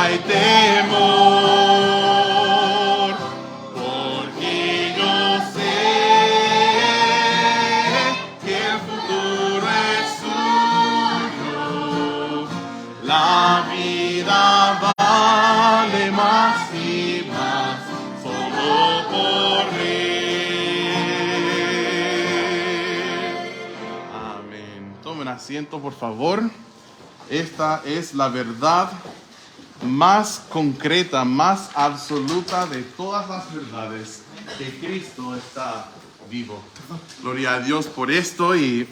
hay temor, porque yo sé que el futuro es suyo. La vida vale más y más solo por él. Amén. Tomen asiento, por favor. Esta es la verdad más concreta, más absoluta de todas las verdades, que Cristo está vivo. Gloria a Dios por esto y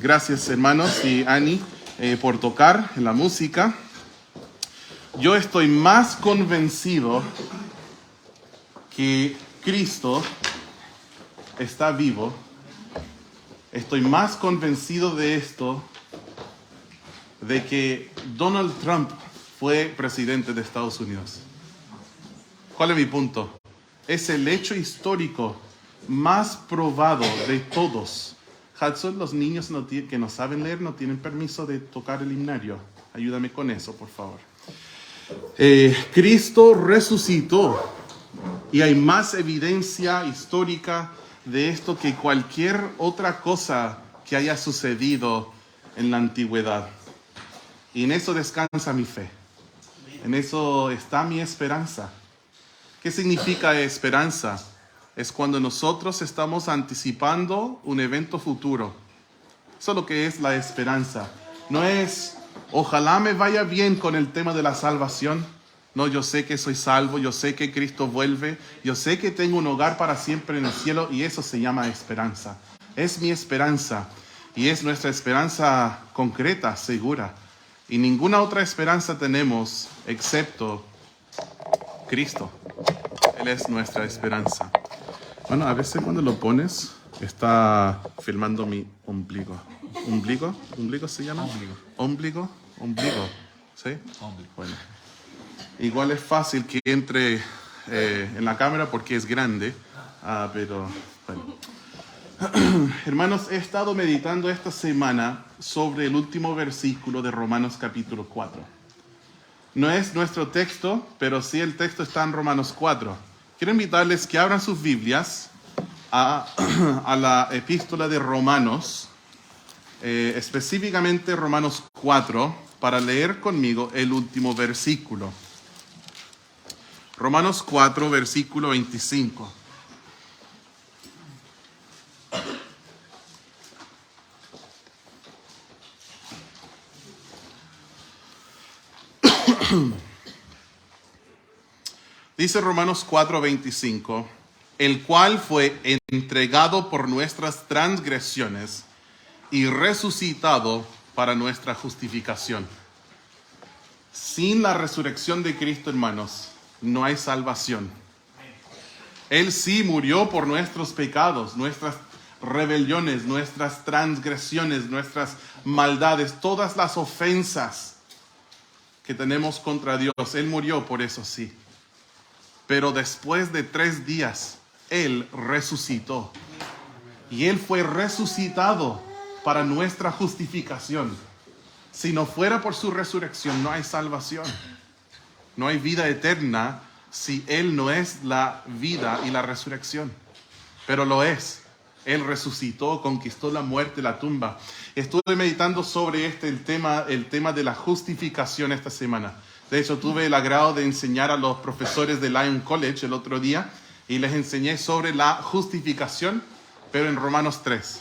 gracias hermanos y Ani por tocar en la música. Yo estoy más convencido que Cristo está vivo. Estoy más convencido de esto, de que Donald Trump fue presidente de Estados Unidos. ¿Cuál es mi punto? Es el hecho histórico más probado de todos. Hudson, los niños que no saben leer no tienen permiso de tocar el himnario. Ayúdame con eso, por favor. Cristo resucitó y hay más evidencia histórica de esto que cualquier otra cosa que haya sucedido en la antigüedad. Y en eso descansa mi fe. En eso está mi esperanza. ¿Qué significa esperanza? Es cuando nosotros estamos anticipando un evento futuro. Eso es lo que es la esperanza. No es, ojalá me vaya bien con el tema de la salvación. No, yo sé que soy salvo, yo sé que Cristo vuelve, yo sé que tengo un hogar para siempre en el cielo, y eso se llama esperanza. Es mi esperanza y es nuestra esperanza concreta, segura. Y ninguna otra esperanza tenemos excepto Cristo. Él es nuestra esperanza. Bueno, a veces cuando lo pones, está filmando mi ombligo. ¿Ombligo? ¿Ombligo se llama? Ombligo. ¿Ombligo? ¿Sí? Ombligo. Bueno. Igual es fácil que entre en la cámara porque es grande, pero bueno. Hermanos, he estado meditando esta semana sobre el último versículo de Romanos capítulo 4. No es nuestro texto, pero sí el texto está en Romanos 4. Quiero invitarles que abran sus Biblias a la epístola de Romanos, específicamente Romanos 4, para leer conmigo el último versículo. Romanos 4, versículo 25. Dice Romanos 4:25, el cual fue entregado por nuestras transgresiones y resucitado para nuestra justificación. Sin la resurrección de Cristo, hermanos, no hay salvación. Él sí murió por nuestros pecados, nuestras rebeliones, nuestras transgresiones, nuestras maldades, todas las ofensas que tenemos contra Dios. Él murió por eso, sí. Pero después de 3 días, Él resucitó. Y Él fue resucitado para nuestra justificación. Si no fuera por su resurrección, no hay salvación. No hay vida eterna si Él no es la vida y la resurrección. Pero lo es. Él resucitó, conquistó la muerte, la tumba. Estuve meditando sobre el tema de la justificación esta semana. De hecho, tuve el agrado de enseñar a los profesores de Lyon College el otro día y les enseñé sobre la justificación, pero en Romanos 3.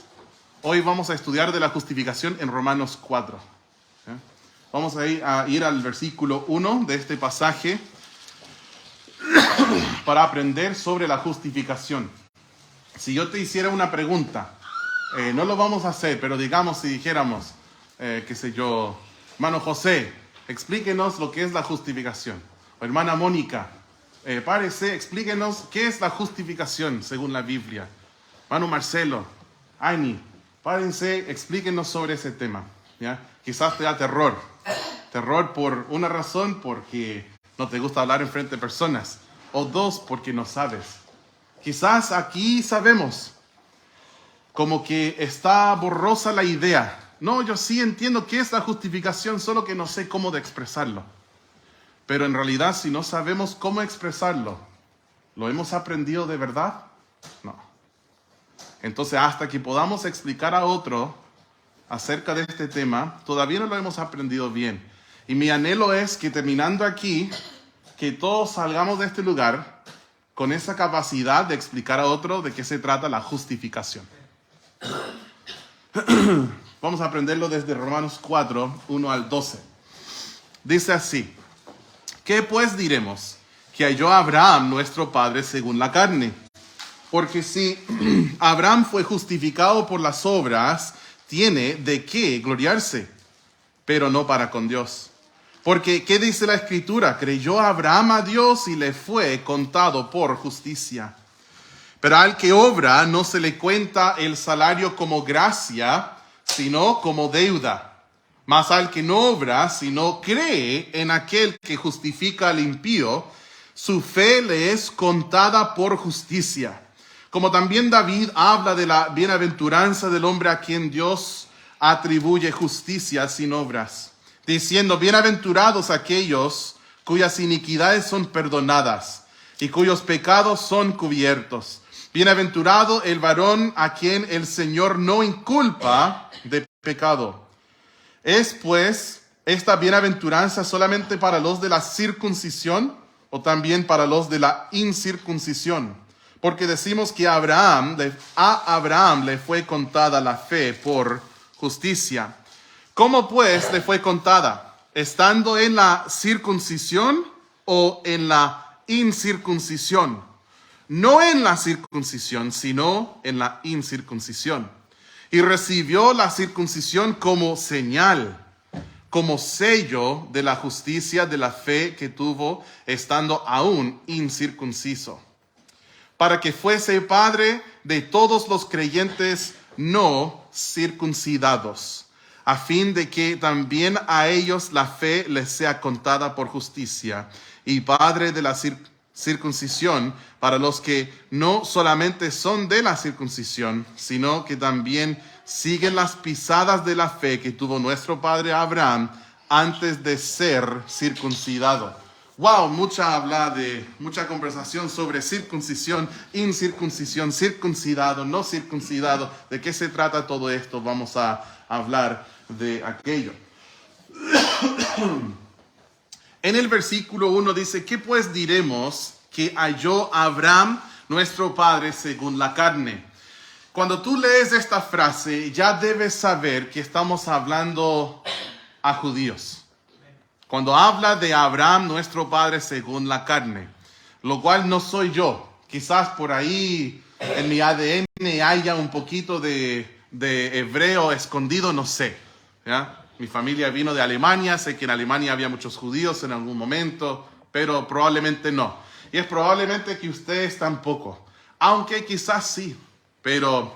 Hoy vamos a estudiar de la justificación en Romanos 4. Vamos a ir al versículo 1 de este pasaje para aprender sobre la justificación. Si yo te hiciera una pregunta, no lo vamos a hacer, pero digamos si dijéramos, qué sé yo, hermano José, explíquenos lo que es la justificación. O hermana Mónica, párese, explíquenos qué es la justificación según la Biblia. Hermano Marcelo, Ani, párense, explíquenos sobre ese tema. ¿Ya? Quizás te da terror. Terror por una razón, porque no te gusta hablar en frente de personas. O 2, porque no sabes. Quizás aquí sabemos, como que está borrosa la idea. No, yo sí entiendo qué es la justificación, solo que no sé cómo de expresarlo. Pero en realidad, si no sabemos cómo expresarlo, ¿lo hemos aprendido de verdad? No. Entonces, hasta que podamos explicar a otro acerca de este tema, todavía no lo hemos aprendido bien. Y mi anhelo es que terminando aquí, que todos salgamos de este lugar con esa capacidad de explicar a otro de qué se trata la justificación. Vamos a aprenderlo desde Romanos 4, 1 al 12. Dice así: ¿qué pues diremos? Que halló a Abraham nuestro padre según la carne. Porque si Abraham fue justificado por las obras, tiene de qué gloriarse, pero no para con Dios. Porque, ¿qué dice la Escritura? Creyó Abraham a Dios y le fue contado por justicia. Pero al que obra no se le cuenta el salario como gracia, sino como deuda. Mas al que no obra, sino cree en aquel que justifica al impío, su fe le es contada por justicia. Como también David habla de la bienaventuranza del hombre a quien Dios atribuye justicia sin obras, diciendo: bienaventurados aquellos cuyas iniquidades son perdonadas y cuyos pecados son cubiertos. Bienaventurado el varón a quien el Señor no inculpa de pecado. ¿Es pues esta bienaventuranza solamente para los de la circuncisión o también para los de la incircuncisión? Porque decimos que a Abraham le fue contada la fe por justicia. ¿Cómo pues le fue contada? ¿Estando en la circuncisión o en la incircuncisión? No en la circuncisión, sino en la incircuncisión. Y recibió la circuncisión como señal, como sello de la justicia de la fe que tuvo estando aún incircunciso, para que fuese padre de todos los creyentes no circuncidados, a fin de que también a ellos la fe les sea contada por justicia, y padre de la circuncisión para los que no solamente son de la circuncisión, sino que también siguen las pisadas de la fe que tuvo nuestro padre Abraham antes de ser circuncidado. Wow, mucha conversación sobre circuncisión, incircuncisión, circuncidado, no circuncidado. ¿De qué se trata todo esto? Vamos a hablar de aquello. En el versículo 1 dice: ¿qué pues diremos que halló Abraham nuestro padre según la carne? Cuando tú lees esta frase, ya debes saber que estamos hablando a judíos. Cuando habla de Abraham nuestro padre según la carne, lo cual no soy yo. Quizás por ahí en mi ADN haya un poquito de hebreo escondido, no sé, ¿ya? Mi familia vino de Alemania, sé que en Alemania había muchos judíos en algún momento, pero probablemente no. Y es probablemente que ustedes tampoco, aunque quizás sí, pero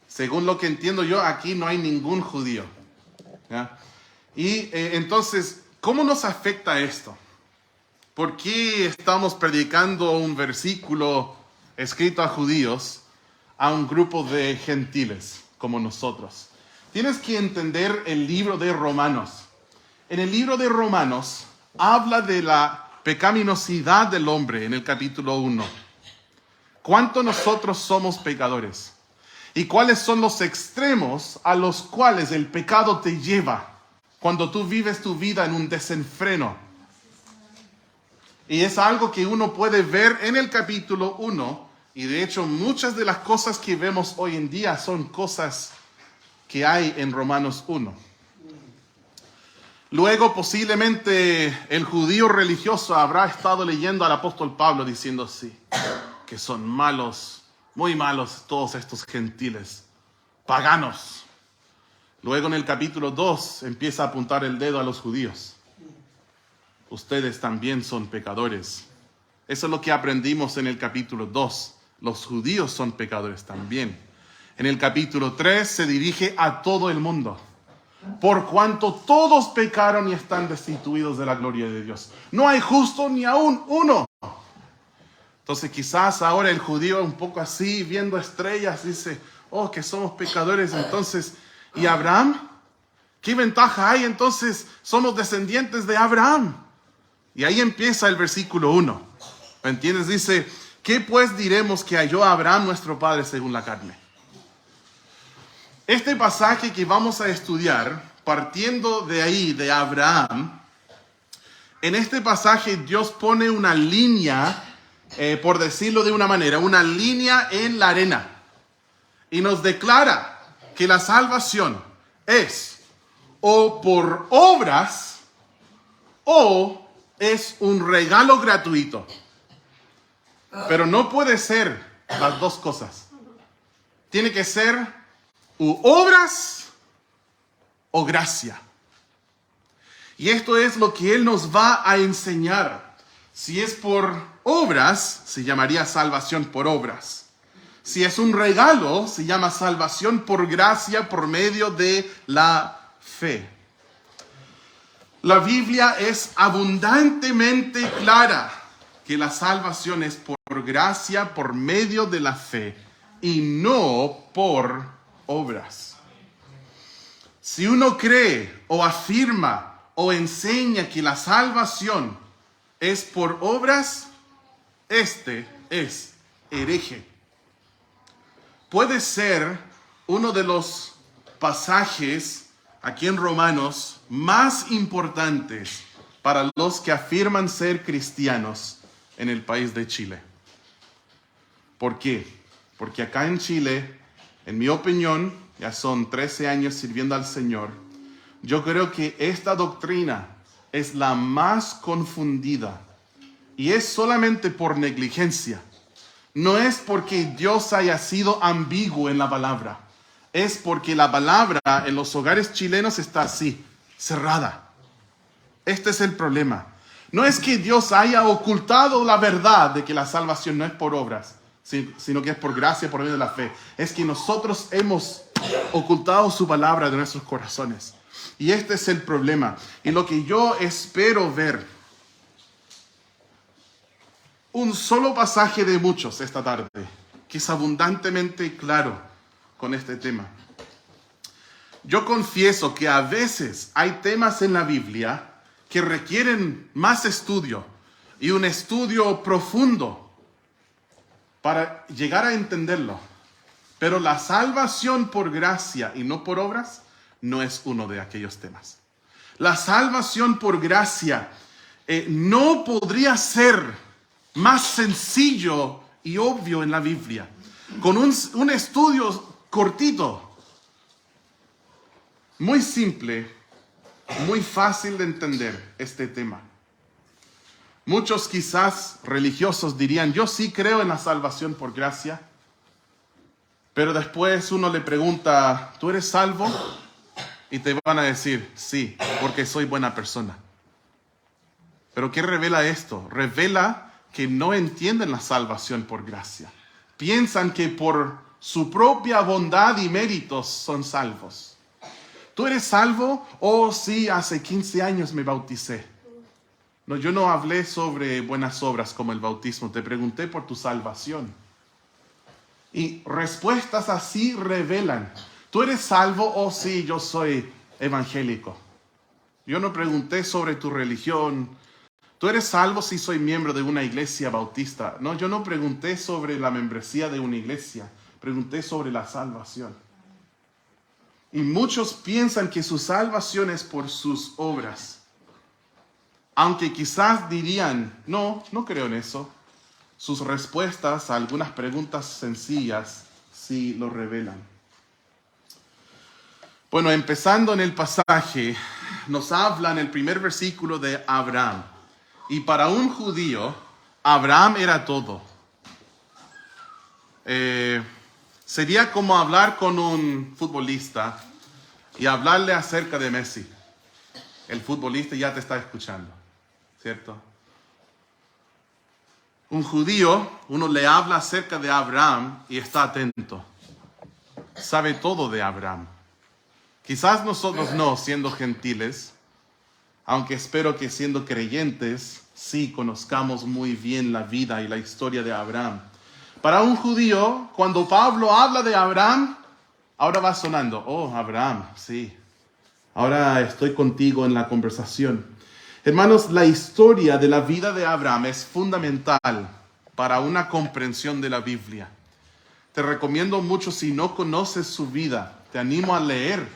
según lo que entiendo yo, aquí no hay ningún judío, ¿ya? Y entonces, ¿cómo nos afecta esto? ¿Por qué estamos predicando un versículo escrito a judíos a un grupo de gentiles como nosotros? Tienes que entender el libro de Romanos. En el libro de Romanos habla de la pecaminosidad del hombre en el capítulo 1. ¿Cuánto nosotros somos pecadores? ¿Y cuáles son los extremos a los cuales el pecado te lleva cuando tú vives tu vida en un desenfreno? Y es algo que uno puede ver en el capítulo 1. Y de hecho muchas de las cosas que vemos hoy en día son cosas que hay en Romanos 1. Luego posiblemente el judío religioso habrá estado leyendo al apóstol Pablo diciendo así, que son malos, muy malos todos estos gentiles, paganos. Luego en el capítulo 2 empieza a apuntar el dedo a los judíos. Ustedes también son pecadores. Eso es lo que aprendimos en el capítulo 2. Los judíos son pecadores también. En el capítulo 3 se dirige a todo el mundo. Por cuanto todos pecaron y están destituidos de la gloria de Dios. No hay justo ni aún uno. Entonces quizás ahora el judío un poco así, viendo estrellas, dice, oh, que somos pecadores. Entonces, ¿y Abraham? ¿Qué ventaja hay? Entonces somos descendientes de Abraham. Y ahí empieza el versículo 1. ¿Me entiendes? Dice, ¿qué pues diremos que halló Abraham nuestro padre según la carne? Este pasaje que vamos a estudiar, partiendo de ahí, de Abraham, en este pasaje Dios pone una línea, por decirlo de una manera, una línea en la arena. Y nos declara que la salvación es o por obras o es un regalo gratuito. Pero no puede ser las dos cosas. Tiene que ser u obras o gracia. Y esto es lo que Él nos va a enseñar. Si es por obras, se llamaría salvación por obras. Si es un regalo, se llama salvación por gracia por medio de la fe. La Biblia es abundantemente clara que la salvación es por gracia por medio de la fe y no por obras. Si uno cree o afirma o enseña que la salvación es por obras, este es hereje. Puede ser uno de los pasajes aquí en Romanos más importantes para los que afirman ser cristianos en el país de Chile. ¿Por qué? Porque acá en Chile, en mi opinión, ya son 13 años sirviendo al Señor, yo creo que esta doctrina es la más confundida y es solamente por negligencia. No es porque Dios haya sido ambiguo en la palabra, es porque la palabra en los hogares chilenos está así, cerrada. Este es el problema. No es que Dios haya ocultado la verdad de que la salvación no es por obras, sino que es por gracia, por medio de la fe. Es que nosotros hemos ocultado su palabra de nuestros corazones. Y este es el problema. Y lo que yo espero ver, un solo pasaje de muchos esta tarde, que es abundantemente claro con este tema. Yo confieso que a veces hay temas en la Biblia que requieren más estudio y un estudio profundo para llegar a entenderlo. Pero la salvación por gracia y no por obras no es uno de aquellos temas. La salvación por gracia no podría ser más sencillo y obvio en la Biblia. Con un estudio cortito, muy simple, muy fácil de entender este tema. Muchos quizás religiosos dirían, yo sí creo en la salvación por gracia, pero después uno le pregunta, ¿tú eres salvo? Y te van a decir, sí, porque soy buena persona. ¿Pero qué revela esto? Revela que no entienden la salvación por gracia. Piensan que por su propia bondad y méritos son salvos. ¿Tú eres salvo? Oh, sí, hace 15 años me bauticé. No, yo no hablé sobre buenas obras como el bautismo. Te pregunté por tu salvación. Y respuestas así revelan. ¿Tú eres salvo? Oh, sí, yo soy evangélico. Yo no pregunté sobre tu religión. ¿Tú eres salvo si soy miembro de una iglesia bautista? No, yo no pregunté sobre la membresía de una iglesia. Pregunté sobre la salvación. Y muchos piensan que su salvación es por sus obras. Aunque quizás dirían, no creo en eso. Sus respuestas a algunas preguntas sencillas sí lo revelan. Bueno, empezando en el pasaje, nos habla en el primer versículo de Abraham. Y para un judío, Abraham era todo. Sería como hablar con un futbolista y hablarle acerca de Messi. El futbolista ya te está escuchando, ¿cierto? Un judío, uno le habla acerca de Abraham y está atento. Sabe todo de Abraham. Quizás nosotros no, siendo gentiles, aunque espero que siendo creyentes, sí conozcamos muy bien la vida y la historia de Abraham. Para un judío, cuando Pablo habla de Abraham, ahora va sonando, oh, Abraham, sí. Ahora estoy contigo en la conversación. Hermanos, la historia de la vida de Abraham es fundamental para una comprensión de la Biblia. Te recomiendo mucho, si no conoces su vida, te animo a leer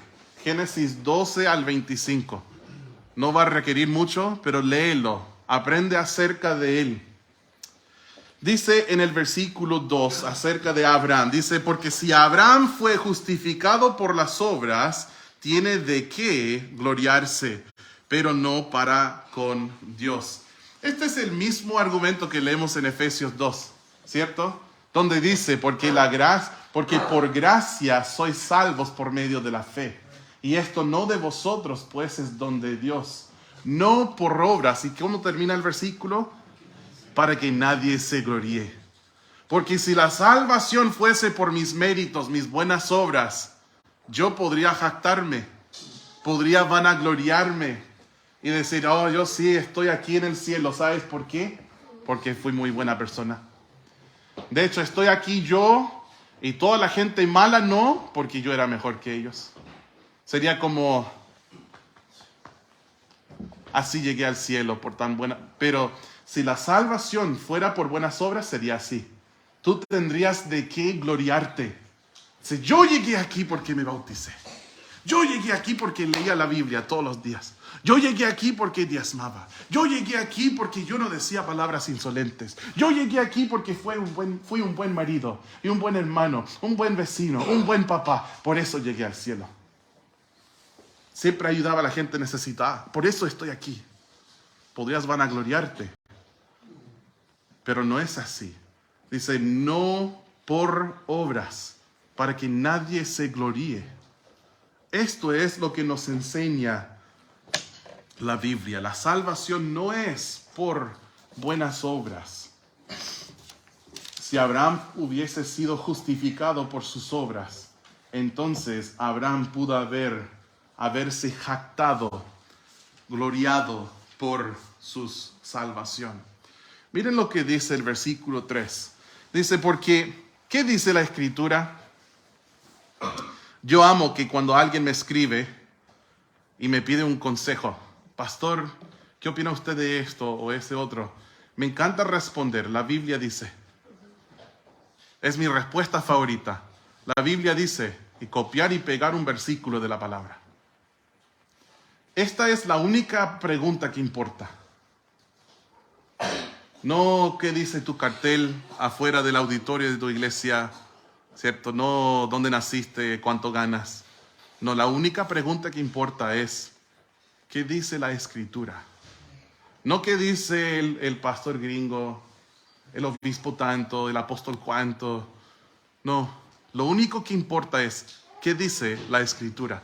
Génesis 12 al 25. No va a requerir mucho, pero léelo, aprende acerca de él. Dice en el versículo 2 acerca de Abraham, dice, porque si Abraham fue justificado por las obras, tiene de qué gloriarse, pero no para con Dios. Este es el mismo argumento que leemos en Efesios 2, ¿cierto? Donde dice, porque por gracia sois salvos por medio de la fe. Y esto no de vosotros, pues es don de Dios, no por obras. ¿Y cómo termina el versículo? Para que nadie se gloríe. Porque si la salvación fuese por mis méritos, mis buenas obras, yo podría jactarme, podría vanagloriarme y decir, oh, yo sí estoy aquí en el cielo. ¿Sabes por qué? Porque fui muy buena persona. De hecho, estoy aquí yo y toda la gente mala no, porque yo era mejor que ellos. Sería como, así llegué al cielo por tan buena. Pero si la salvación fuera por buenas obras, sería así. Tú tendrías de qué gloriarte. Si yo llegué aquí porque me bauticé. Yo llegué aquí porque leía la Biblia todos los días. Yo llegué aquí porque diezmaba. Yo llegué aquí porque yo no decía palabras insolentes. Yo llegué aquí porque fui un buen marido y un buen hermano, un buen vecino, un buen papá. Por eso llegué al cielo. Siempre ayudaba a la gente necesitada. Por eso estoy aquí. Podrías vanagloriarte. Pero no es así. Dice, no por obras, para que nadie se gloríe. Esto es lo que nos enseña la Biblia. La salvación no es por buenas obras. Si Abraham hubiese sido justificado por sus obras, entonces Abraham pudo haberse jactado, gloriado por su salvación. Miren lo que dice el versículo 3. Dice, porque, ¿qué dice la Escritura? Yo amo que cuando alguien me escribe y me pide un consejo, pastor, ¿qué opina usted de esto o ese otro? Me encanta responder. La Biblia dice, es mi respuesta favorita. La Biblia dice, y copiar y pegar un versículo de la palabra. Esta es la única pregunta que importa. No qué dice tu cartel afuera del auditorio de tu iglesia, ¿cierto? No dónde naciste, cuánto ganas. No, la única pregunta que importa es, ¿qué dice la Escritura? No qué dice el pastor gringo, el obispo tanto, el apóstol cuánto. No, lo único que importa es, ¿qué dice la Escritura?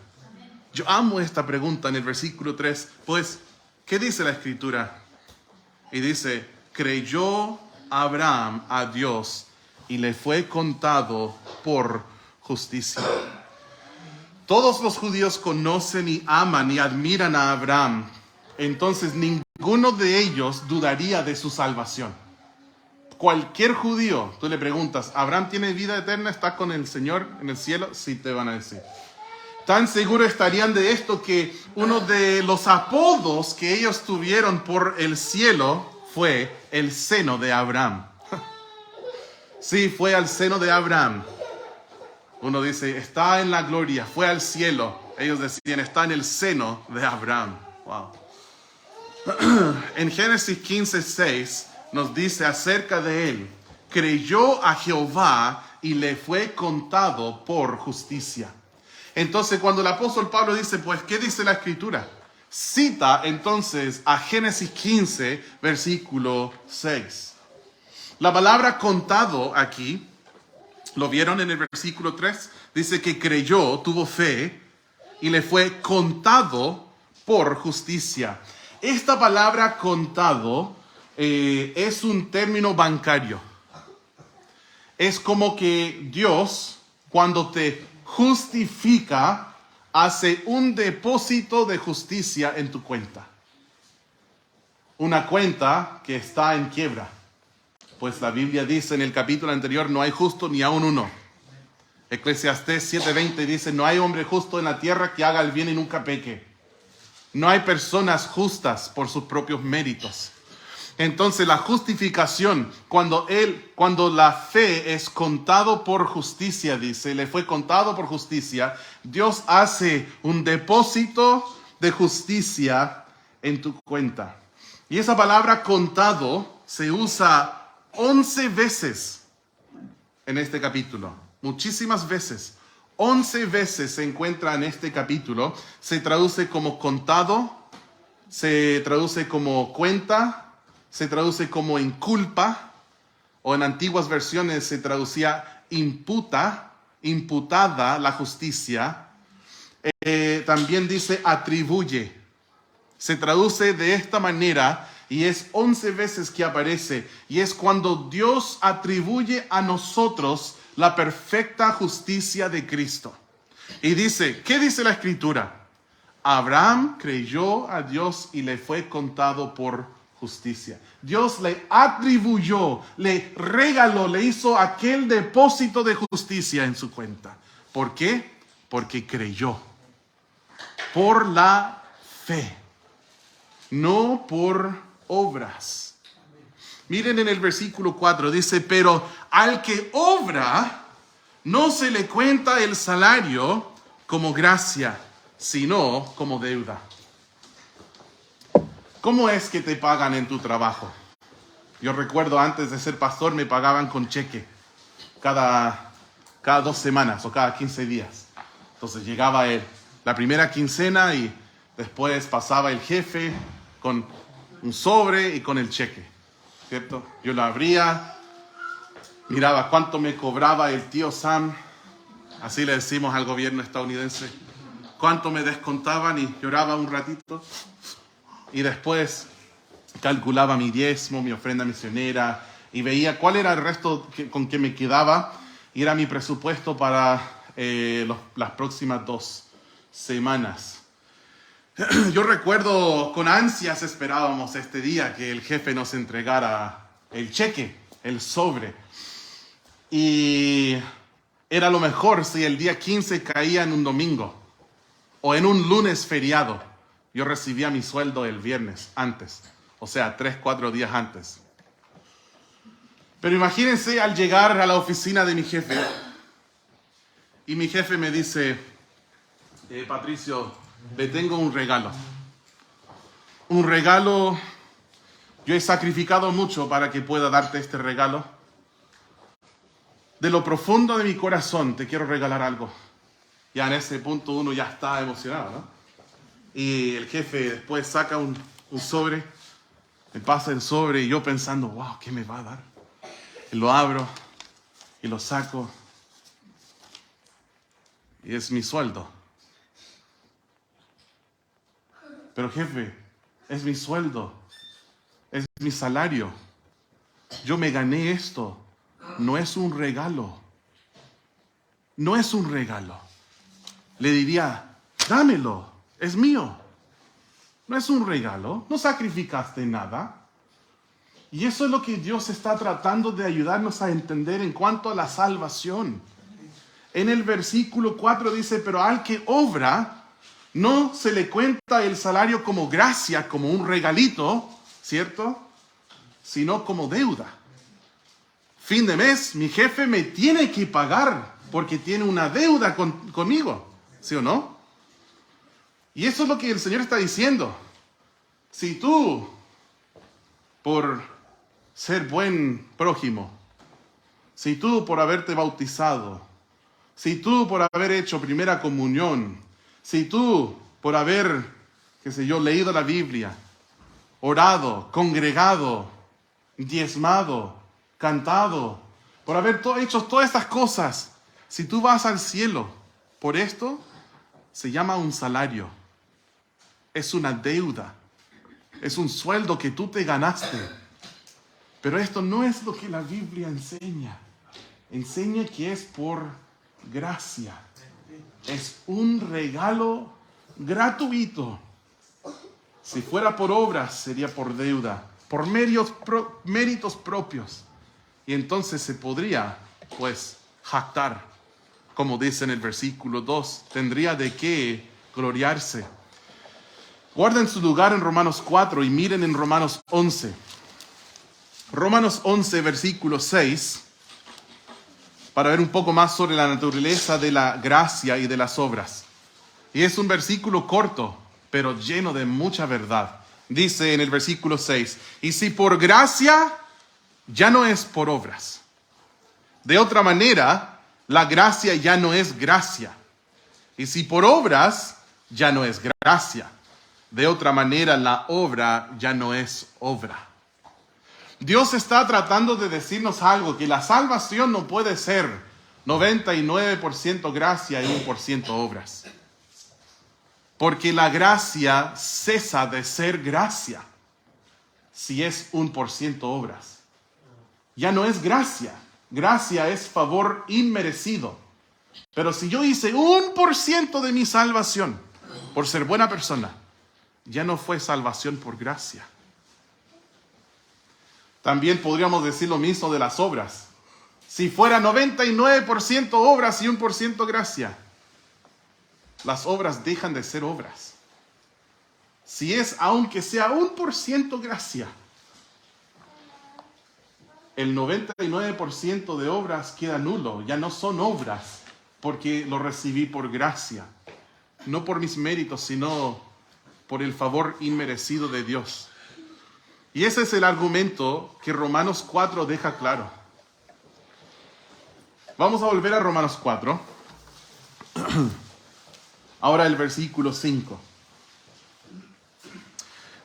Yo amo esta pregunta en el versículo 3. Pues, ¿qué dice la Escritura? Y dice, creyó Abraham a Dios y le fue contado por justicia. Todos los judíos conocen y aman y admiran a Abraham. Entonces ninguno de ellos dudaría de su salvación. Cualquier judío, tú le preguntas, ¿Abraham tiene vida eterna? ¿Está con el Señor en el cielo? Sí, te van a decir. Tan seguros estarían de esto que uno de los apodos que ellos tuvieron por el cielo fue el seno de Abraham. Sí, fue al seno de Abraham. Uno dice, está en la gloria, fue al cielo. Ellos decían, está en el seno de Abraham. Wow. En Génesis 15:6 nos dice acerca de él, creyó a Jehová y le fue contado por justicia. Entonces, cuando el apóstol Pablo dice, pues, ¿qué dice la Escritura? Cita entonces a Génesis 15, versículo 6. La palabra contado aquí, ¿lo vieron en el versículo 3? Dice que creyó, tuvo fe y le fue contado por justicia. Esta palabra contado es un término bancario. Es como que Dios, cuando te justifica, hace un depósito de justicia en tu cuenta. Una cuenta que está en quiebra. Pues la Biblia dice en el capítulo anterior, no hay justo ni aun uno. Eclesiastés 7:20 dice, no hay hombre justo en la tierra que haga el bien y nunca peque. No hay personas justas por sus propios méritos. Entonces la justificación, cuando la fe es contado por justicia, dice, le fue contado por justicia, Dios hace un depósito de justicia en tu cuenta. Y esa palabra contado se usa 11 veces en este capítulo, muchísimas veces. 11 veces se encuentra en este capítulo, se traduce como contado, se traduce como cuenta, se traduce como inculpa, o en antiguas versiones se traducía imputada la justicia. También dice atribuye. Se traduce de esta manera y es 11 veces que aparece. Y es cuando Dios atribuye a nosotros la perfecta justicia de Cristo. Y dice, ¿qué dice la Escritura? Abraham creyó a Dios y le fue contado por justicia. Dios le atribuyó, le regaló, le hizo aquel depósito de justicia en su cuenta. ¿Por qué? Porque creyó. Por la fe. No por obras. Miren en el versículo 4, dice, pero al que obra, no se le cuenta el salario como gracia, sino como deuda. ¿Cómo es que te pagan en tu trabajo? Yo recuerdo antes de ser pastor me pagaban con cheque cada 2 semanas o cada 15 días. Entonces llegaba la primera quincena y después pasaba el jefe con un sobre y con el cheque, ¿cierto? Yo lo abría, miraba cuánto me cobraba el tío Sam, así le decimos al gobierno estadounidense, cuánto me descontaban y lloraba un ratito. Y después calculaba mi diezmo, mi ofrenda misionera y veía cuál era el resto con que me quedaba. Y era mi presupuesto para las próximas 2 semanas. Yo recuerdo con ansias esperábamos este día que el jefe nos entregara el cheque, el sobre. Y era lo mejor si el día 15 caía en un domingo o en un lunes feriado. Yo recibía mi sueldo el viernes antes, o sea, 3-4 días antes. Pero imagínense al llegar a la oficina de mi jefe, y mi jefe me dice, Patricio, le tengo un regalo. Un regalo, yo he sacrificado mucho para que pueda darte este regalo. De lo profundo de mi corazón te quiero regalar algo. Ya en ese punto uno ya está emocionado, ¿no? Y el jefe después saca un sobre, me pasa el sobre y yo pensando, wow, ¿qué me va a dar? Y lo abro y lo saco y es mi sueldo. Pero jefe, es mi sueldo, es mi salario. Yo me gané esto, no es un regalo. No es un regalo. Le diría, dámelo. Es mío. No es un regalo. No sacrificaste nada. Y eso es lo que Dios está tratando de ayudarnos a entender en cuanto a la salvación. En el versículo 4 dice, pero al que obra, no se le cuenta el salario como gracia, como un regalito, ¿cierto? Sino como deuda. Fin de mes, mi jefe me tiene que pagar porque tiene una deuda conmigo, ¿sí o no? Y eso es lo que el Señor está diciendo. Si tú, por ser buen prójimo, si tú por haberte bautizado, si tú por haber hecho primera comunión, si tú por haber, leído la Biblia, orado, congregado, diezmado, cantado, por haber hecho todas estas cosas, si tú vas al cielo por esto, se llama un salario. Es una deuda. Es un sueldo que tú te ganaste. Pero esto no es lo que la Biblia enseña. Enseña que es por gracia. Es un regalo gratuito. Si fuera por obras, sería por deuda, por méritos propios. Y entonces se podría, jactar, como dice en el versículo 2, tendría de qué gloriarse. Guarden su lugar en Romanos 4 y miren en Romanos 11. Romanos 11, versículo 6, para ver un poco más sobre la naturaleza de la gracia y de las obras. Y es un versículo corto, pero lleno de mucha verdad. Dice en el versículo 6, y si por gracia, ya no es por obras. De otra manera, la gracia ya no es gracia. Y si por obras, ya no es gracia. De otra manera, la obra ya no es obra. Dios está tratando de decirnos algo, que la salvación no puede ser 99% gracia y 1% obras. Porque la gracia cesa de ser gracia si es 1% obras. Ya no es gracia. Gracia es favor inmerecido. Pero si yo hice 1% de mi salvación por ser buena persona, ya no fue salvación por gracia. También podríamos decir lo mismo de las obras. Si fuera 99% obras y 1% gracia, las obras dejan de ser obras. Si es, aunque sea 1% gracia, el 99% de obras queda nulo. Ya no son obras, porque lo recibí por gracia. No por mis méritos, sino por el favor inmerecido de Dios. Y ese es el argumento que Romanos 4 deja claro. Vamos a volver a Romanos 4. Ahora el versículo 5.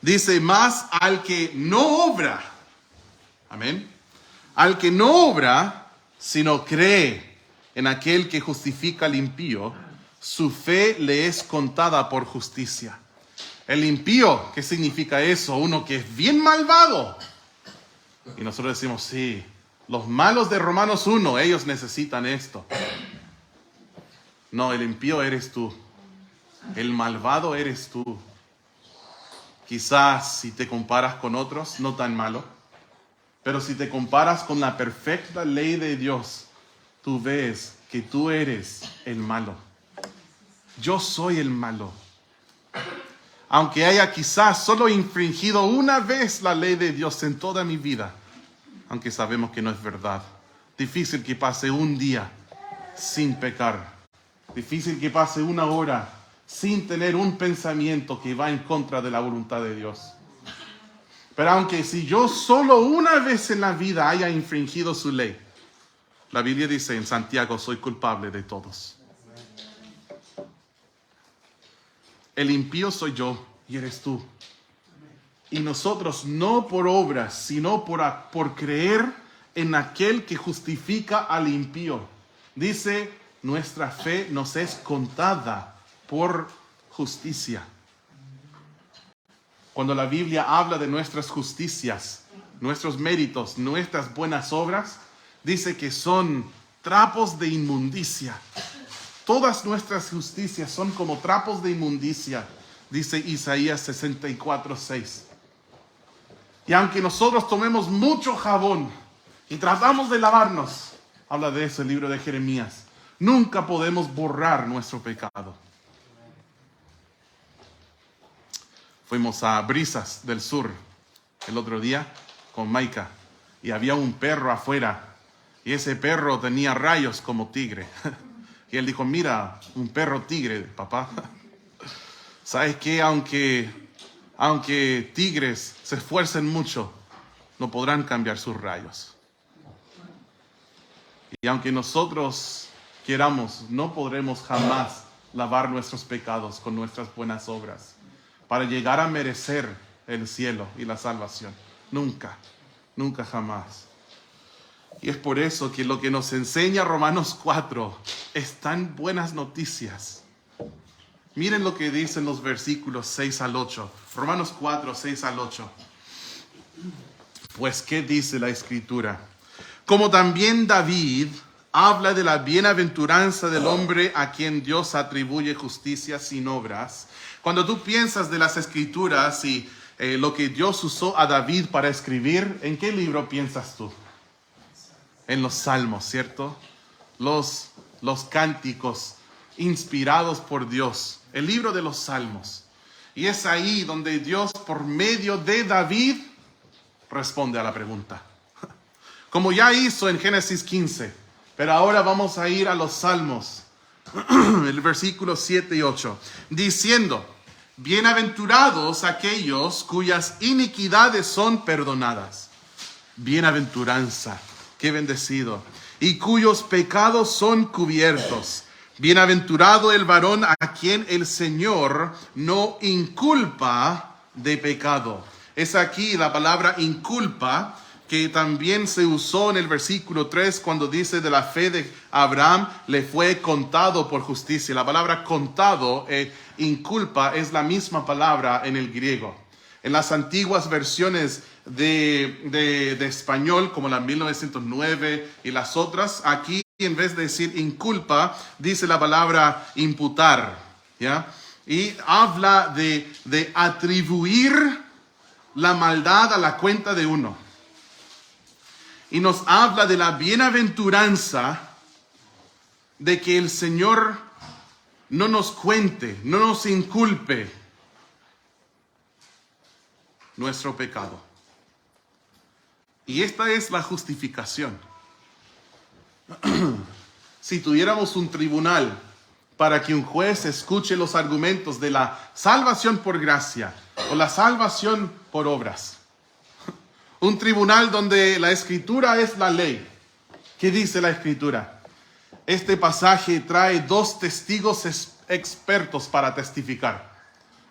Dice, mas al que no obra, amén, al que no obra, sino cree en aquel que justifica al impío, su fe le es contada por justicia. El impío, ¿qué significa eso? Uno que es bien malvado. Y nosotros decimos, sí, los malos de Romanos 1, ellos necesitan esto. No, el impío eres tú. El malvado eres tú. Quizás si te comparas con otros, no tan malo. Pero si te comparas con la perfecta ley de Dios, tú ves que tú eres el malo. Yo soy el malo. Aunque haya quizás solo infringido una vez la ley de Dios en toda mi vida, aunque sabemos que no es verdad. Difícil que pase un día sin pecar. Difícil que pase una hora sin tener un pensamiento que va en contra de la voluntad de Dios. Pero aunque si yo solo una vez en la vida haya infringido su ley, la Biblia dice en Santiago, soy culpable de todos. El impío soy yo y eres tú. Y nosotros no por obras, sino por creer en aquel que justifica al impío. Dice, nuestra fe nos es contada por justicia. Cuando la Biblia habla de nuestras justicias, nuestros méritos, nuestras buenas obras, dice que son trapos de inmundicia. Todas nuestras justicias son como trapos de inmundicia, dice Isaías 64:6. Y aunque nosotros tomemos mucho jabón y tratamos de lavarnos, habla de eso el libro de Jeremías, nunca podemos borrar nuestro pecado. Fuimos a Brisas del Sur el otro día con Maika y había un perro afuera y ese perro tenía rayos como tigre. Y él dijo, mira, un perro tigre, papá. ¿Sabes qué? Aunque tigres se esfuercen mucho, no podrán cambiar sus rayos. Y aunque nosotros queramos, no podremos jamás lavar nuestros pecados con nuestras buenas obras para llegar a merecer el cielo y la salvación. Nunca, nunca jamás. Y es por eso que lo que nos enseña Romanos 4 es tan buenas noticias. Miren lo que dicen los versículos 6 al 8. Romanos 4, 6 al 8. Pues, ¿qué dice la Escritura? Como también David habla de la bienaventuranza del hombre a quien Dios atribuye justicia sin obras. Cuando tú piensas de las Escrituras y lo que Dios usó a David para escribir, ¿en qué libro piensas tú? En los Salmos, ¿cierto? Los cánticos inspirados por Dios. El libro de los Salmos. Y es ahí donde Dios, por medio de David, responde a la pregunta. Como ya hizo en Génesis 15. Pero ahora vamos a ir a los Salmos, el versículo 7 y 8. Diciendo, bienaventurados aquellos cuyas iniquidades son perdonadas. Bienaventuranza, qué bendecido. Y cuyos pecados son cubiertos. Bienaventurado el varón a quien el Señor no inculpa de pecado. Es aquí la palabra inculpa, que también se usó en el versículo 3 cuando dice de la fe de Abraham le fue contado por justicia. La palabra contado, inculpa, es la misma palabra en el griego. En las antiguas versiones de español, como la 1909 y las otras, aquí en vez de decir inculpa, dice la palabra imputar, ¿ya? Y habla de atribuir la maldad a la cuenta de uno. Y nos habla de la bienaventuranza de que el Señor no nos cuente, no nos inculpe nuestro pecado. Y esta es la justificación. Si tuviéramos un tribunal para que un juez escuche los argumentos de la salvación por gracia o la salvación por obras, un tribunal donde la Escritura es la ley. ¿Qué dice la Escritura? Este pasaje trae dos testigos expertos para testificar.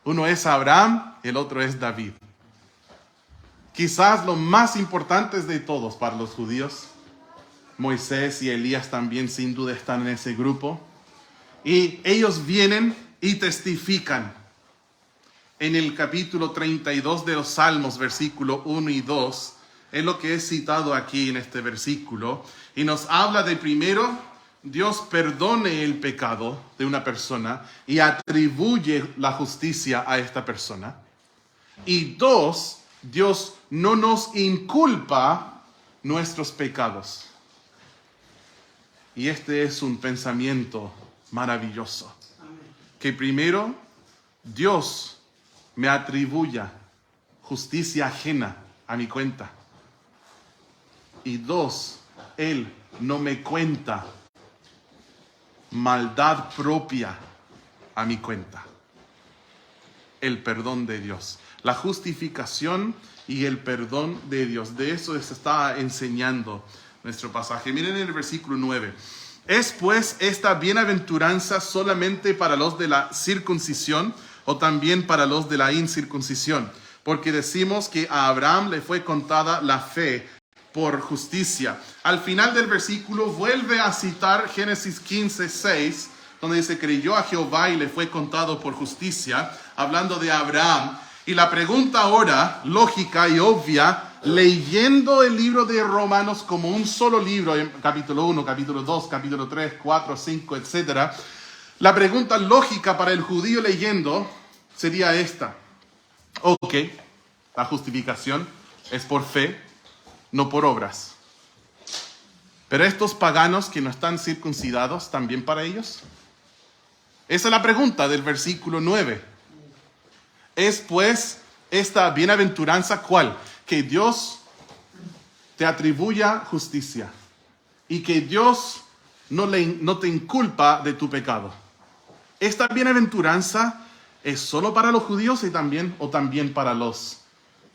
Uno es Abraham, el otro es David. Quizás los más importantes de todos para los judíos. Moisés y Elías también sin duda están en ese grupo. Y ellos vienen y testifican. En el capítulo 32 de los Salmos, versículo 1 y 2, es lo que es citado aquí en este versículo. Y nos habla de primero, Dios perdone el pecado de una persona y atribuye la justicia a esta persona. Y dos, Dios no nos inculpa nuestros pecados. Y este es un pensamiento maravilloso. Que primero, Dios me atribuya justicia ajena a mi cuenta. Y dos, Él no me cuenta maldad propia a mi cuenta. El perdón de Dios. La justificación y el perdón de Dios. De eso se está enseñando nuestro pasaje. Miren el versículo 9. ¿Es pues esta bienaventuranza solamente para los de la circuncisión o también para los de la incircuncisión? Porque decimos que a Abraham le fue contada la fe por justicia. Al final del versículo vuelve a citar Génesis 15:6, donde dice, creyó a Jehová y le fue contado por justicia, hablando de Abraham. Y la pregunta ahora, lógica y obvia, leyendo el libro de Romanos como un solo libro, en capítulo 1, capítulo 2, capítulo 3, 4, 5, etc. La pregunta lógica para el judío leyendo sería esta. Ok, la justificación es por fe, no por obras. Pero estos paganos que no están circuncidados, ¿también para ellos? Esa es la pregunta del versículo 9. Es pues esta bienaventuranza, ¿cuál? Que Dios te atribuya justicia y que Dios no te inculpa de tu pecado. Esta bienaventuranza es solo para los judíos o también para los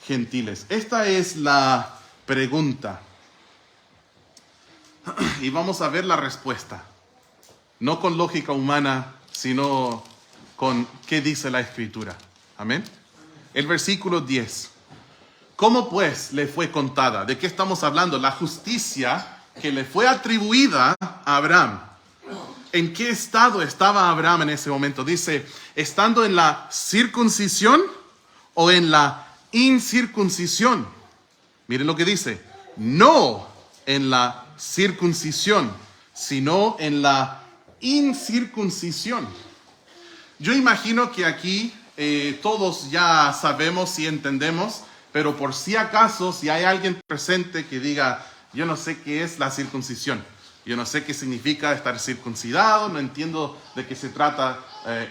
gentiles. Esta es la pregunta. Y vamos a ver la respuesta. No con lógica humana, sino con qué dice la Escritura. Amén. El versículo 10. ¿Cómo pues le fue contada? ¿De qué estamos hablando? La justicia que le fue atribuida a Abraham. ¿En qué estado estaba Abraham en ese momento? Dice, ¿estando en la circuncisión o en la incircuncisión? Miren lo que dice. No en la circuncisión, sino en la incircuncisión. Yo imagino que aquí todos ya sabemos y entendemos, pero por si acaso, si hay alguien presente que diga, yo no sé qué es la circuncisión. Yo no sé qué significa estar circuncidado, no entiendo de qué se trata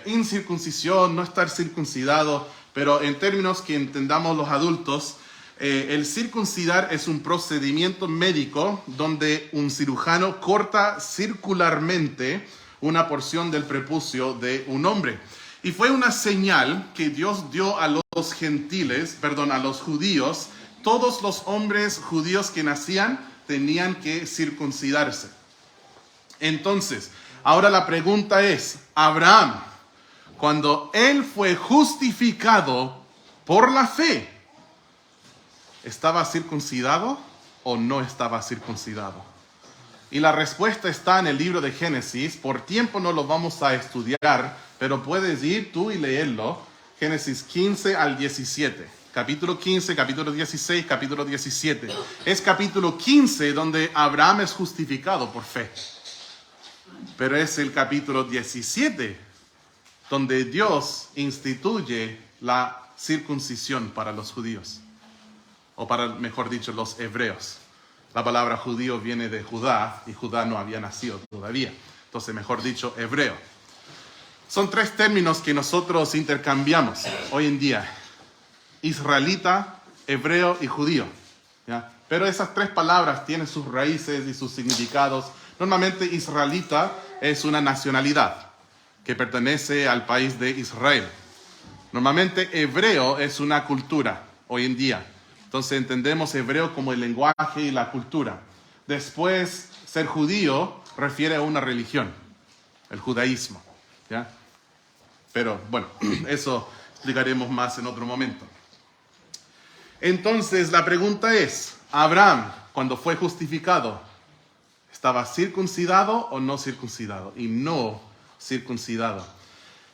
incircuncisión, no estar circuncidado, pero en términos que entendamos los adultos, el circuncidar es un procedimiento médico donde un cirujano corta circularmente una porción del prepucio de un hombre. Y fue una señal que Dios dio a los gentiles, a los judíos. Todos los hombres judíos que nacían tenían que circuncidarse. Entonces, ahora la pregunta es, Abraham, cuando él fue justificado por la fe, ¿estaba circuncidado o no estaba circuncidado? Y la respuesta está en el libro de Génesis. Por tiempo no lo vamos a estudiar, pero puedes ir tú y leerlo. Génesis 15 al 17. Capítulo 15, capítulo 16, capítulo 17. Es capítulo 15 donde Abraham es justificado por fe. Pero es el capítulo 17 donde Dios instituye la circuncisión para los judíos. O para, mejor dicho, los hebreos. La palabra judío viene de Judá, y Judá no había nacido todavía. Entonces, mejor dicho, hebreo. Son tres términos que nosotros intercambiamos hoy en día. Israelita, hebreo y judío. ¿Ya? Pero esas tres palabras tienen sus raíces y sus significados. Normalmente, israelita es una nacionalidad que pertenece al país de Israel. Normalmente, hebreo es una cultura hoy en día. Entonces entendemos hebreo como el lenguaje y la cultura. Después, ser judío refiere a una religión, el judaísmo. ¿Ya? Pero bueno, eso explicaremos más en otro momento. Entonces la pregunta es, Abraham, cuando fue justificado, ¿estaba circuncidado o no circuncidado? Y no circuncidado.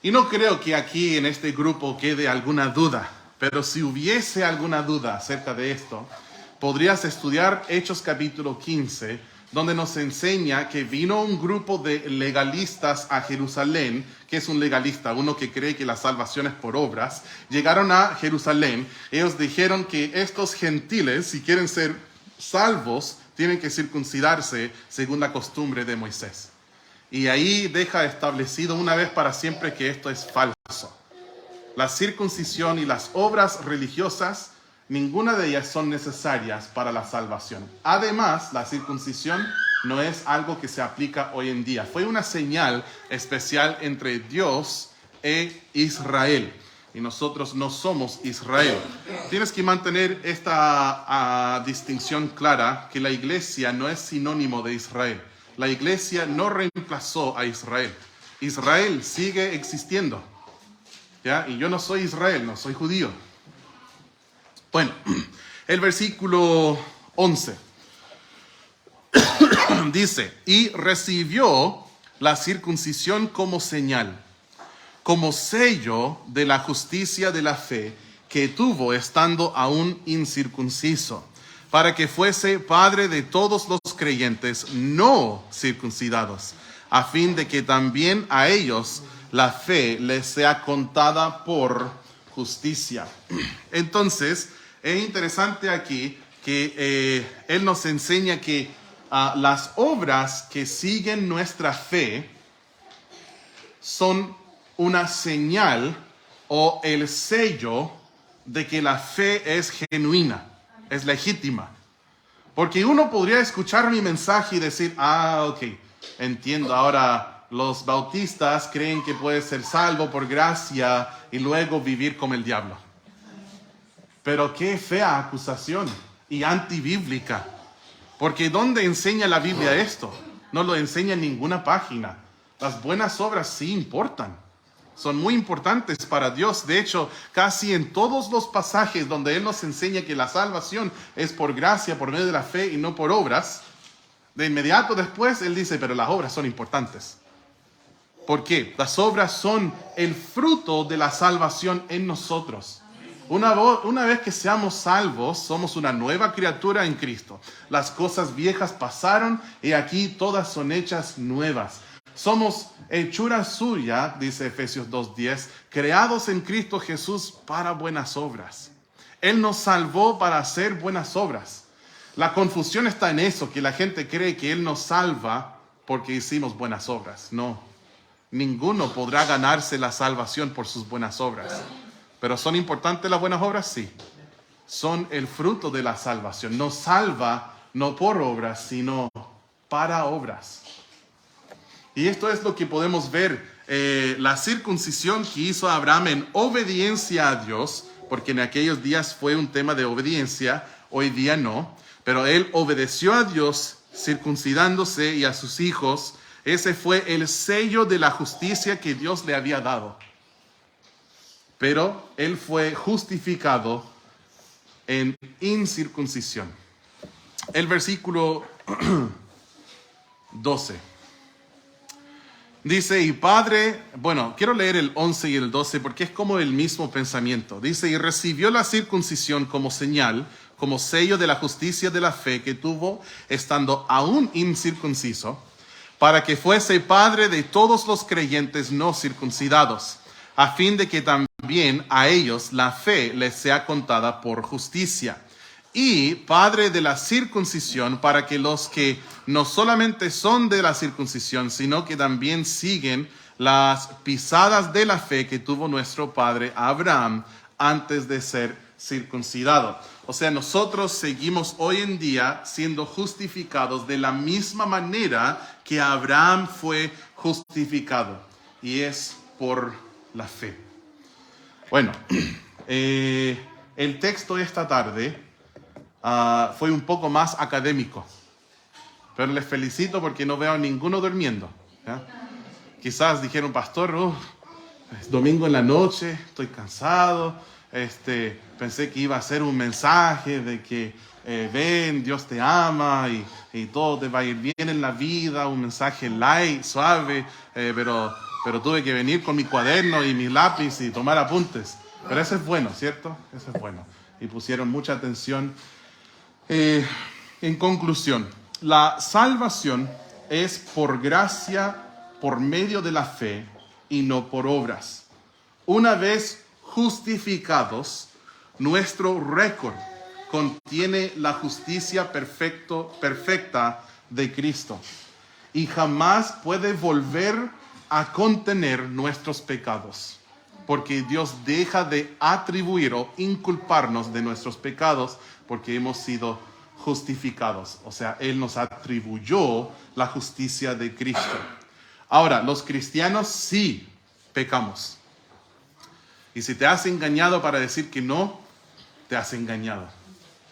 Y no creo que aquí en este grupo quede alguna duda. Pero si hubiese alguna duda acerca de esto, podrías estudiar Hechos capítulo 15, donde nos enseña que vino un grupo de legalistas a Jerusalén. ¿Qué es un legalista? Uno que cree que la salvación es por obras. Llegaron a Jerusalén. Ellos dijeron que estos gentiles, si quieren ser salvos, tienen que circuncidarse según la costumbre de Moisés. Y ahí deja establecido una vez para siempre que esto es falso. La circuncisión y las obras religiosas, ninguna de ellas son necesarias para la salvación. Además, la circuncisión no es algo que se aplica hoy en día. Fue una señal especial entre Dios e Israel. Y nosotros no somos Israel. Tienes que mantener esta distinción clara, que la iglesia no es sinónimo de Israel. La iglesia no reemplazó a Israel. Israel sigue existiendo. ¿Ya? Y yo no soy Israel, no soy judío. Bueno, el versículo 11 dice, y recibió la circuncisión como señal, como sello de la justicia de la fe que tuvo estando aún incircunciso, para que fuese padre de todos los creyentes no circuncidados, a fin de que también a ellos la fe les sea contada por justicia. Entonces, es interesante aquí que él nos enseña que las obras que siguen nuestra fe son una señal o el sello de que la fe es genuina, es legítima. Porque uno podría escuchar mi mensaje y decir, ok, entiendo ahora. Los bautistas creen que puede ser salvo por gracia y luego vivir como el diablo. Pero qué fea acusación y antibíblica. Porque ¿dónde enseña la Biblia esto? No lo enseña en ninguna página. Las buenas obras sí importan. Son muy importantes para Dios. De hecho, casi en todos los pasajes donde Él nos enseña que la salvación es por gracia, por medio de la fe y no por obras, de inmediato después Él dice, pero las obras son importantes. ¿Por qué? Las obras son el fruto de la salvación en nosotros. Una vez que seamos salvos, somos una nueva criatura en Cristo. Las cosas viejas pasaron y aquí todas son hechas nuevas. Somos hechura suya, dice Efesios 2:10, creados en Cristo Jesús para buenas obras. Él nos salvó para hacer buenas obras. La confusión está en eso, que la gente cree que Él nos salva porque hicimos buenas obras. No. Ninguno podrá ganarse la salvación por sus buenas obras. ¿Pero son importantes las buenas obras? Sí. Son el fruto de la salvación. Nos salva no por obras, sino para obras. Y esto es lo que podemos ver. La circuncisión que hizo Abraham en obediencia a Dios, porque en aquellos días fue un tema de obediencia, hoy día no. Pero él obedeció a Dios circuncidándose y a sus hijos. Ese fue el sello de la justicia que Dios le había dado. Pero él fue justificado en incircuncisión. El versículo 12. Dice, y padre, bueno, quiero leer el 11 y el 12 porque es como el mismo pensamiento. Dice, y recibió la circuncisión como señal, como sello de la justicia de la fe que tuvo estando aún incircunciso, para que fuese padre de todos los creyentes no circuncidados, a fin de que también a ellos la fe les sea contada por justicia. Y padre de la circuncisión, para que los que no solamente son de la circuncisión, sino que también siguen las pisadas de la fe que tuvo nuestro padre Abraham antes de ser circuncidado. O sea, nosotros seguimos hoy en día siendo justificados de la misma manera que Abraham fue justificado, y es por la fe. Bueno, el texto de esta tarde fue un poco más académico, pero les felicito porque no veo a ninguno durmiendo, ¿ya? Quizás dijeron, pastor, es domingo en la noche, estoy cansado, pensé que iba a ser un mensaje de que ven, Dios te ama y todo te va a ir bien en la vida, un mensaje light, suave, pero tuve que venir con mi cuaderno y mi lápiz y tomar apuntes. Pero eso es bueno, ¿cierto? Eso es bueno. Y pusieron mucha atención. En conclusión, la salvación es por gracia, por medio de la fe y no por obras. Una vez justificados, nuestro récord contiene la justicia perfecta de Cristo y jamás puede volver a contener nuestros pecados, porque Dios deja de atribuir o inculparnos de nuestros pecados porque hemos sido justificados. O sea, Él nos atribuyó la justicia de Cristo. Ahora, los cristianos sí pecamos. Y si te has engañado para decir que no, te has engañado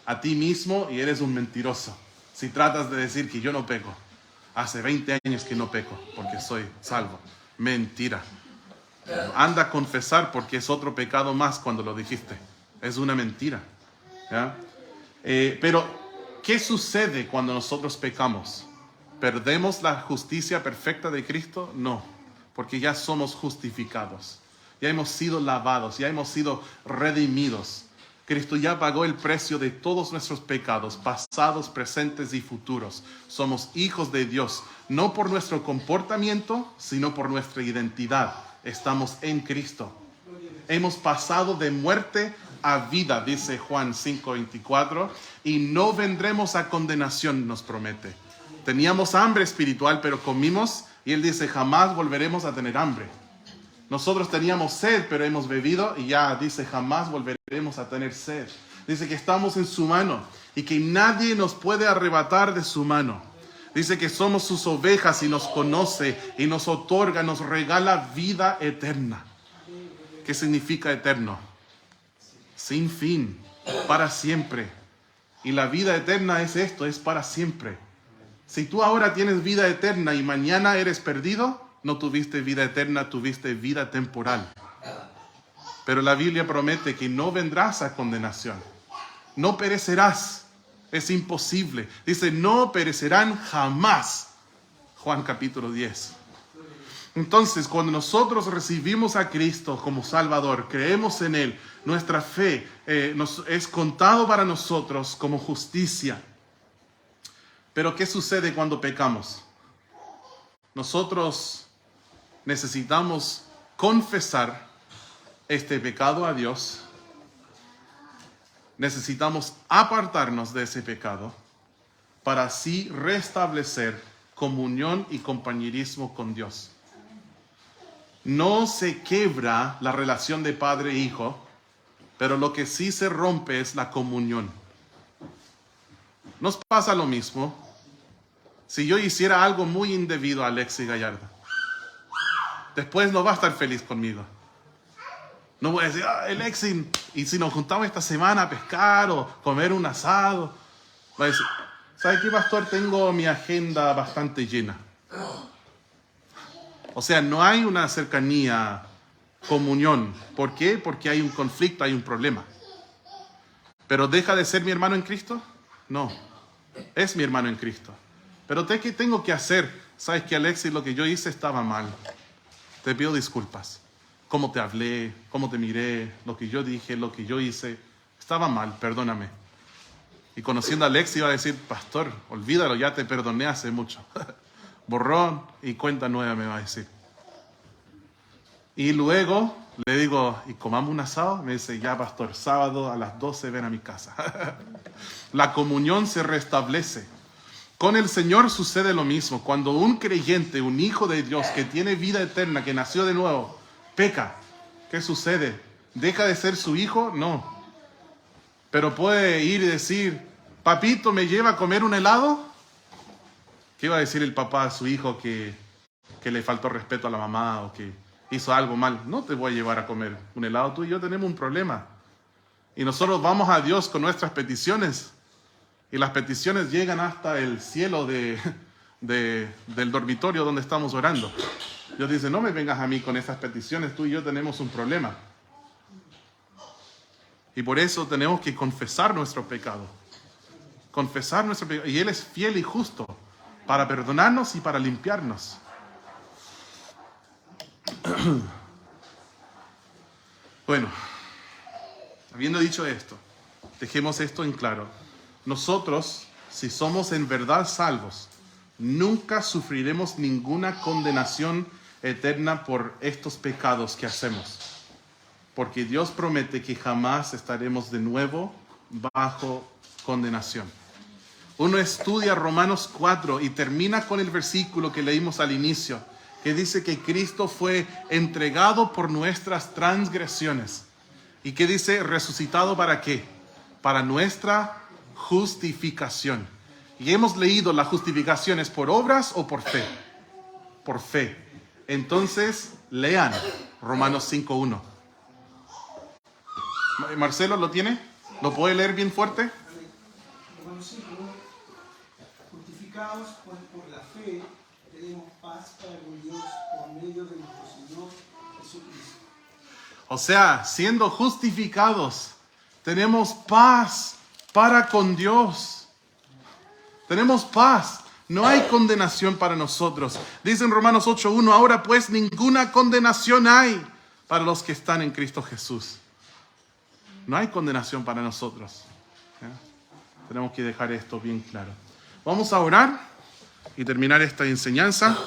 a ti mismo y eres un mentiroso. Si tratas de decir que yo no peco, hace 20 años que no peco porque soy salvo. Mentira. Anda a confesar porque es otro pecado más cuando lo dijiste. Es una mentira, ¿ya? Pero, ¿qué sucede cuando nosotros pecamos? ¿Perdemos la justicia perfecta de Cristo? No, porque ya somos justificados. Ya hemos sido lavados, ya hemos sido redimidos. Cristo ya pagó el precio de todos nuestros pecados, pasados, presentes y futuros. Somos hijos de Dios, no por nuestro comportamiento, sino por nuestra identidad. Estamos en Cristo. Hemos pasado de muerte a vida, dice Juan 5:24, y no vendremos a condenación, nos promete. Teníamos hambre espiritual, pero comimos, y Él dice, jamás volveremos a tener hambre. Nosotros teníamos sed, pero hemos bebido, y ya dice, jamás volveremos a tener sed. Dice que estamos en su mano, y que nadie nos puede arrebatar de su mano. Dice que somos sus ovejas, y nos conoce, y nos otorga, nos regala vida eterna. ¿Qué significa eterno? Sin fin, para siempre. Y la vida eterna es esto, es para siempre. Si tú ahora tienes vida eterna y mañana eres perdido, no tuviste vida eterna, tuviste vida temporal. Pero la Biblia promete que no vendrás a condenación. No perecerás. Es imposible. Dice, no perecerán jamás. Juan capítulo 10. Entonces, cuando nosotros recibimos a Cristo como Salvador, creemos en Él, nuestra fe nos es contado para nosotros como justicia. Pero ¿qué sucede cuando pecamos? Nosotros necesitamos confesar este pecado a Dios. Necesitamos apartarnos de ese pecado para así restablecer comunión y compañerismo con Dios. No se quiebra la relación de padre e hijo, pero lo que sí se rompe es la comunión. ¿Nos pasa lo mismo? Si yo hiciera algo muy indebido a Alexis Gallardo, después no va a estar feliz conmigo. No voy a decir, Alexis, y si nos juntamos esta semana a pescar o comer un asado. Va a decir, ¿sabe qué, pastor? Tengo mi agenda bastante llena. O sea, no hay una cercanía, comunión. ¿Por qué? Porque hay un conflicto, hay un problema. ¿Pero deja de ser mi hermano en Cristo? No, es mi hermano en Cristo. Pero ¿qué tengo que hacer? ¿Sabes que, Alexis, lo que yo hice estaba mal? Te pido disculpas. Cómo te hablé, cómo te miré, lo que yo dije, lo que yo hice, estaba mal, perdóname. Y conociendo a Alexis iba a decir, pastor, olvídalo, ya te perdoné hace mucho. Borrón y cuenta nueva me va a decir. Y luego le digo, ¿y comamos un asado? Me dice, ya, pastor, sábado a las 12 ven a mi casa. La comunión se restablece. Con el Señor sucede lo mismo. Cuando un creyente, un hijo de Dios que tiene vida eterna, que nació de nuevo, peca, ¿qué sucede? ¿Deja de ser su hijo? No. Pero puede ir y decir, papito, ¿me lleva a comer un helado? ¿Qué iba a decir el papá a su hijo que le faltó respeto a la mamá o que hizo algo mal? No te voy a llevar a comer un helado, tú y yo tenemos un problema. Y nosotros vamos a Dios con nuestras peticiones. Y las peticiones llegan hasta el cielo del dormitorio donde estamos orando. Dios dice, no me vengas a mí con esas peticiones, tú y yo tenemos un problema. Y por eso tenemos que confesar nuestro pecado. Confesar nuestro pecado. Y Él es fiel y justo para perdonarnos y para limpiarnos. Bueno, habiendo dicho esto, dejemos esto en claro. Nosotros, si somos en verdad salvos, nunca sufriremos ninguna condenación eterna por estos pecados que hacemos. Porque Dios promete que jamás estaremos de nuevo bajo condenación. Uno estudia Romanos 4 y termina con el versículo que leímos al inicio, que dice que Cristo fue entregado por nuestras transgresiones. ¿Y que dice? ¿Resucitado para qué? Para nuestra justificación. Y hemos leído la justificación es por obras o por fe. Por fe. Entonces, lean Romanos 5:1. Marcelo, ¿lo tiene? ¿Lo puede leer bien fuerte? Romanos 5:1. Justificados pues por la fe, tenemos paz para con Dios por medio de nuestro Señor Jesucristo. O sea, siendo justificados, tenemos paz para con Dios. Tenemos paz. No hay condenación para nosotros. Dice en Romanos 8:1, ahora pues ninguna condenación hay para los que están en Cristo Jesús. No hay condenación para nosotros. ¿Ya? Tenemos que dejar esto bien claro. Vamos a orar y terminar esta enseñanza.